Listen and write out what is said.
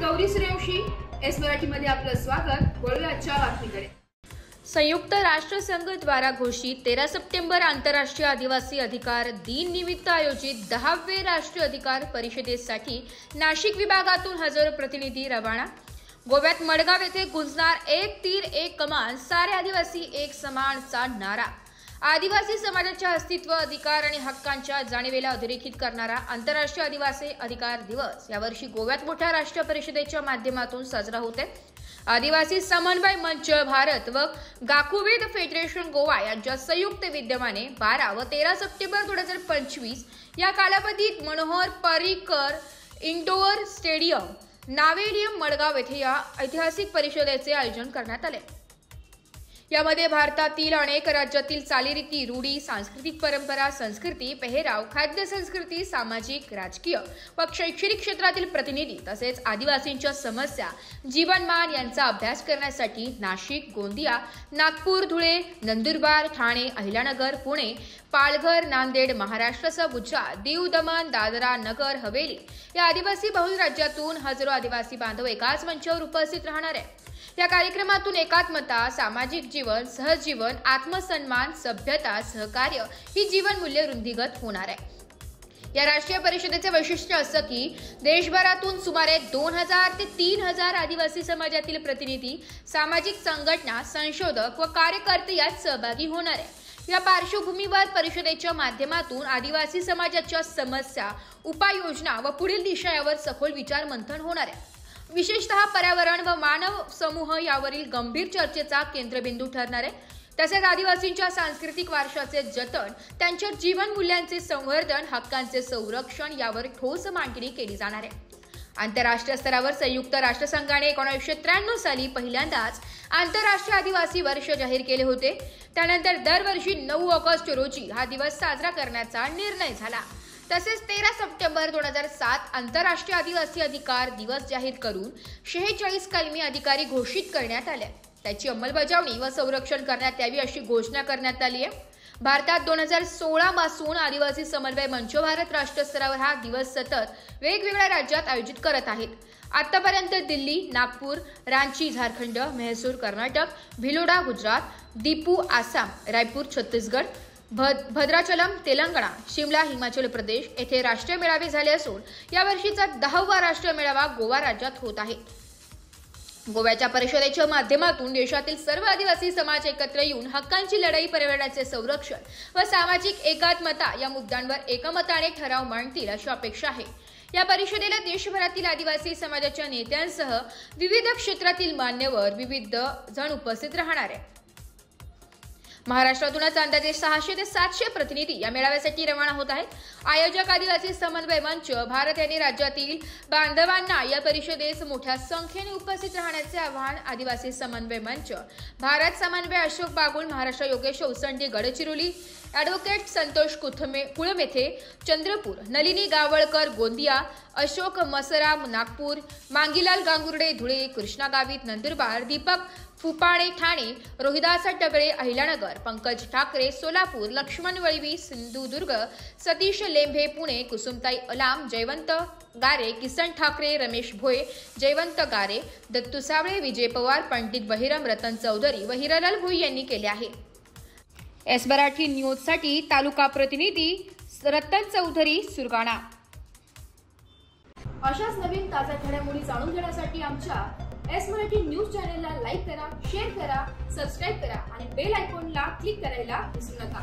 Gauri Suryavanshi, S मराठीमध्ये आपलं स्वागत। वळूया आजच्या बातमीकडे। संयुक्त राष्ट्र संघ द्वारा घोषित 13 सप्टेंबर आंतरराष्ट्रीय आदिवासी अधिकार दिन निमित्त आयोजित 10वे राष्ट्रीय अधिकार परिषदेसाठी नाशिक विभागातून हजारो प्रतिनिधी रवाना। गोव्यात मडगाव येथे गुंजणार एक तीर एक कमान, सारे आदिवासी एक समानचा नारा। आदिवासी समाजाच्या अस्तित्व, अधिकार आणि हक्कांच्या जाणीवेला अधोरेखित करणारा आंतरराष्ट्रीय आदिवासी अधिकार दिवस यावर्षी गोव्यात मोठ्या राष्ट्रीय परिषदेच्या माध्यमातून साजरा होत आहे। आदिवासी समन्वय मंच भारत व गाकुविद फेडरेशन गोवा यांच्या संयुक्त विद्यमाने 12 व 13 सप्टेंबर 2025 या कालावधीत मनोहर पर्रिकर इंडोर स्टेडियम नावेलियम मडगाव येथे या ऐतिहासिक परिषदेचे आयोजन करण्यात आले। यामध्ये भारतातील अनेक राज्यातील चालीरीती, रूढी, सांस्कृतिक परंपरा, संस्कृती, पेहराव, खाद्य संस्कृती, सामाजिक, राजकीय व शैक्षणिक क्षेत्रातील प्रतिनिधी तसेच आदिवासींच्या समस्या, जीवनमान यांचा अभ्यास करण्यासाठी नाशिक, गोंदिया, नागपूर, धुळे, नंदुरबार, ठाणे, अहिल्यानगर, पुणे, पालघर, नांदेड, महाराष्ट्रासह गुजरात, दीव, दमण, दादरा, नगर हवेली या आदिवासी बहुल राज्यातून हजारो आदिवासी बांधव एकाच मंचावर उपस्थित राहणार आहे। या कार्यक्रमातून एकात्मता, सामाजिक जीवन, सहजीवन, आत्मसन्मान, सभ्यता, सहकार्य ही जीवन मूल्य वृद्धिंगत होणार आहे। या राष्ट्रीय परिषदेचे वैशिष्ट्य असं की देशभरातून सुमारे 2000 ते 3000 आदिवासी समाजातील प्रतिनिधी, सामाजिक संघटना, संशोधक व कार्यकर्ते यात सहभागी होणार आहे। या पार्श्वभूमीवर परिषदेच्या माध्यमातून आदिवासी समाजाच्या समस्या, उपाययोजना व पुढील दिशा यावर सखोल विचार मंथन होणार आहे। विशेषतः पर्यावरण व मानव समूह यावरील गंभीर चर्चेचा केंद्रबिंदू ठरणार आहे। तसेच आदिवासींच्या सांस्कृतिक वारशाचे जतन, त्यांच्या जीवन मूल्यांचे संवर्धन, हक्कांचे संरक्षण यावर ठोस मांडणी केली जाणार आहे। आंतरराष्ट्रीय स्तरावर संयुक्त राष्ट्रसंघाने 1993 साली पहिल्यांदाच आंतरराष्ट्रीय आदिवासी वर्ष जाहीर केले होते। त्यानंतर दरवर्षी 9 ऑगस्ट रोजी हा दिवस साजरा करण्याचा निर्णय झाला। तसेच 13 सप्टेंबर 2007 आंतरराष्ट्रीय आदिवासी अधिकार दिवस जाहीर करून 46 कलमी अधिकारी घोषित करण्यात आले। त्याची अंमलबजावणी व संरक्षण करण्यात यावी अशी घोषणा करण्यात आली आहे। भारतात 2016 पासून आदिवासी समन्वय मंच भारत राष्ट्र स्तरावर हा दिवस सतत वेगवेगळ्या राज्यात आयोजित करत आहेत। आतापर्यंत दिल्ली, नागपूर, रांची झारखंड, म्हैसूर कर्नाटक, भिलोडा गुजरात, दीपू आसाम, रायपूर छत्तीसगड, भद्राचलम तेलंगणा, शिमला हिमाचल प्रदेश येथे राष्ट्रीय मेळावे झाले असून यावर्षीचा 10वा राष्ट्रीय मेळावा गोवा राज्यात होत आहे। गोव्याच्या परिषदेच्या माध्यमातून देशातील सर्व आदिवासी समाज एकत्र येऊन हक्कांची लढाई, पर्यावरणाचे संरक्षण व सामाजिक एकात्मता या मुद्द्यांवर एकमताने ठराव मांडतील अशी अपेक्षा आहे। या परिषदेला देशभरातील आदिवासी समाजाच्या नेत्यांसह विविध क्षेत्रातील मान्यवर, विविध जण उपस्थित राहणार आहेत। महाराष्ट्रातूनच अंदाजे 600 ते 700 प्रतिनिधी या मेळाव्यासाठी रवाना होत आहेत। आयोजक आदिवासी समन्वय मंच भारत यांनी राज्यातील बांधवांना या परिषदेस मोठ्या संख्येने उपस्थित राहण्याचे आवाहन आदिवासी समन्वय मंच भारत समन्वय अशोक बागुल, महाराष्ट्र योगेश उसंडी गडचिरोली, ॲडव्होकेट संतोष कुळमेथे चंद्रपूर, नलिनी गावळकर गोंदिया, अशोक मसराम नागपूर, मांगीलाल गांगुर्डे धुळे, कृष्णा गावित नंदुरबार, दीपक फुपाणे ठाणे, रोहिदास टगळे अहिल्यानगर, पंकज ठाकरे सोलापूर, लक्ष्मण वळवी सिंधुदुर्ग, सतीश लेंभे पुणे, कुसुमताई अलाम, जयवंत गारे, किसन ठाकरे, रमेश भोये, जयवंत गारे, दत्तू सावळे, विजय पवार, पंडित बहिरम, रतन चौधरी व हिरालाल भोई यांनी केले आहे। एस मराठी न्यूजसाठी तालुका प्रतिनिधी रतन चौधरी, सुरगाणा। अशाच नवीन ताज्या घडामोडी जाणून घेण्यासाठी आमच्या एस मराठी न्यूज चॅनलला लाईक करा, शेअर करा, सबस्क्राईब करा आणि बेल आयकॉनला क्लिक करायला विसरू नका।